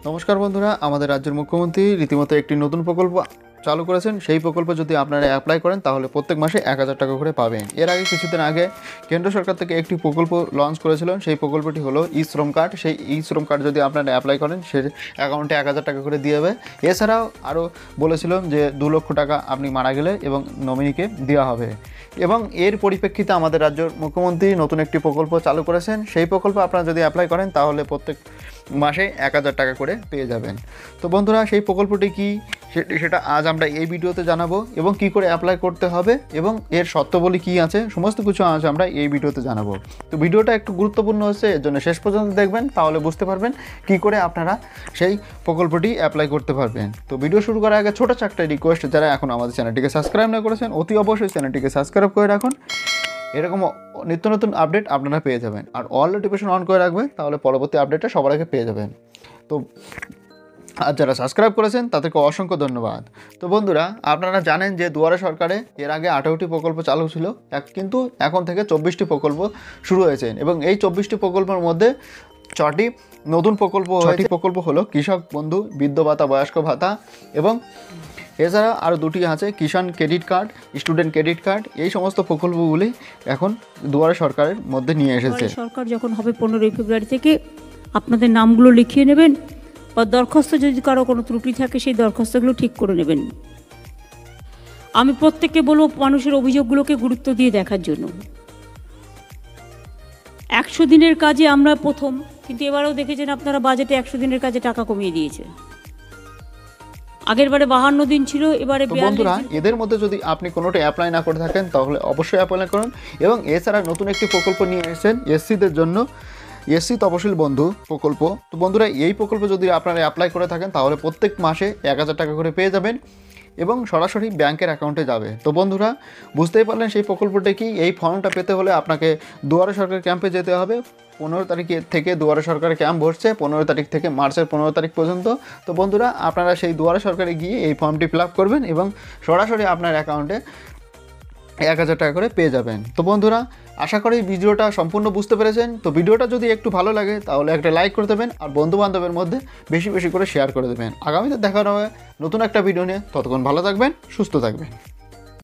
নমস্কার বন্ধুরা, আমাদের রাজ্যের মুখ্যমন্ত্রী রীতিমতো একটি নতুন প্রকল্প চালু করেছেন। সেই প্রকল্পে যদি আপনারা অ্যাপ্লাই করেন তাহলে প্রত্যেক মাসে 1000 টাকা করে পাবেন। এর আগে কিছুদিন আগে কেন্দ্র সরকার থেকে একটি প্রকল্প লঞ্চ করেছিলেন। সেই প্রকল্পটি হলো ই শ্রম কার্ড। সেই ই শ্রম কার্ড যদি আপনারা অ্যাপ্লাই করেন সে অ্যাকাউন্টে 1000 টাকা করে দিয়ে দেবে। এছাড়াও আরও বলেছিলাম যে 2 লক্ষ টাকা আপনি মারা গেলে এবং নমিনিকে দেওয়া হবে। এবং এর পরিপ্রেক্ষিতে আমাদের রাজ্যের মুখ্যমন্ত্রী নতুন একটি প্রকল্প চালু করেছেন। সেই প্রকল্পে আপনারা যদি অ্যাপ্লাই করেন তাহলে প্রত্যেক মাসে 1000 টাকা করে পেয়ে যাবেন। তো বন্ধুরা, সেই প্রকল্পটি কী সেটা আজ আমরা এই ভিডিওতে জানাবো, এবং কি করে অ্যাপ্লাই করতে হবে এবং এর শর্তাবলী কী আছে সমস্ত কিছু আজ আমরা এই ভিডিওতে জানাবো। তো ভিডিওটা একটু গুরুত্বপূর্ণ হচ্ছে, এর জন্য শেষ পর্যন্ত দেখবেন, তাহলে বুঝতে পারবেন কি করে আপনারা সেই প্রকল্পটি অ্যাপ্লাই করতে পারবেন। তো ভিডিও শুরু করার আগে ছোটো একটা রিকোয়েস্ট, যারা এখন আমাদের চ্যানেলটিকে সাবস্ক্রাইব না করেছেন অতি অবশ্যই চ্যানেলটিকে সাবস্ক্রাইব করে রাখুন। এরকম নিত্য নতুন আপডেট আপনারা পেয়ে যাবেন, আর অল নোটিফিকেশন অন করে রাখবেন, তাহলে পরবর্তী আপডেটটা সবার আগে পেয়ে যাবেন। তো আর যারা সাবস্ক্রাইব করেছেন তাদেরকে অসংখ্য ধন্যবাদ। তো বন্ধুরা, আপনারা জানেন যে দুয়ারে সরকারে এর আগে 18টি প্রকল্প চালু ছিল, কিন্তু এখন থেকে 24টি প্রকল্প শুরু হয়েছে। এবং এই 24টি প্রকল্পের মধ্যে 6টি নতুন প্রকল্প হয়েছে। প্রকল্প হলো কৃষক বন্ধু, বৃদ্ধ ভাতা, বয়স্ক ভাতা, এবং এছাড়া আরও 2টি আছে Kisan credit card, student credit card. এই সমস্ত প্রকল্পগুলি এখন দুয়ারে সরকারের মধ্যে নিয়ে এসেছে। সরকার যখন হবে 15ই ফেব্রুয়ারি থেকে আপনাদের নামগুলো লিখিয়ে নেবেন, বা দরখাস্ত যদি কারো কোনো ত্রুটি থাকে সেই দরখাস্তগুলো ঠিক করে নেবেন। আমি প্রত্যেককে বলবো মানুষের অভিযোগগুলোকে গুরুত্ব দিয়ে দেখার জন্য। 100 দিনের কাজে আমরা প্রথম, কিন্তু এবারেও দেখেছেন আপনারা বাজেটে 100 দিনের কাজে টাকা কমিয়ে দিয়েছে। আগের বারে 52 দিন ছিল, এবারে 42 দিন। বন্ধুরা, এদের মধ্যে যদি আপনি কোনোটা অ্যাপ্লাই না করে থাকেন তাহলে অবশ্যই অ্যাপ্লাই করুন। এবং এছাড়া নতুন একটি প্রকল্প নিয়ে এসেছেন এসসিদের জন্য, এসসি তপশিল বন্ধু প্রকল্প। তো বন্ধুরা, এই প্রকল্পে যদি আপনারা অ্যাপ্লাই করে থাকেন তাহলে প্রত্যেক মাসে 1000 টাকা করে পেয়ে যাবেন এবং সরাসরি ব্যাংকের অ্যাকাউন্টে যাবে। তো বন্ধুরা, বুঝতেই পারলেন সেই প্রকল্পটা কি। এই ফর্মটা পেতে হলে আপনাকে দুয়ারে সরকার ক্যাম্পে যেতে হবে। 15 তারিখ থেকে দুয়ারে সরকারের ক্যাম্প বসছে, 15 তারিখ থেকে মার্চের 15 তারিখ পর্যন্ত। তো বন্ধুরা, আপনারা সেই দুয়ারে সরকারে গিয়ে এই ফর্মটি ফিল আপ করবেন এবং সরাসরি আপনার অ্যাকাউন্টে 1000 টাকা করে পেয়ে যাবেন। তো বন্ধুরা, আশা করি ভিডিওটা সম্পূর্ণ বুঝতে পেরেছেন। তো ভিডিওটা যদি একটু ভালো লাগে তাহলে একটা লাইক করে দেবেন, আর বন্ধুবান্ধবের মধ্যে বেশি বেশি করে শেয়ার করে দেবেন। আগামীতে দেখা হবে নতুন একটা ভিডিও নিয়ে। ততক্ষণ ভালো থাকবেন, সুস্থ থাকবেন।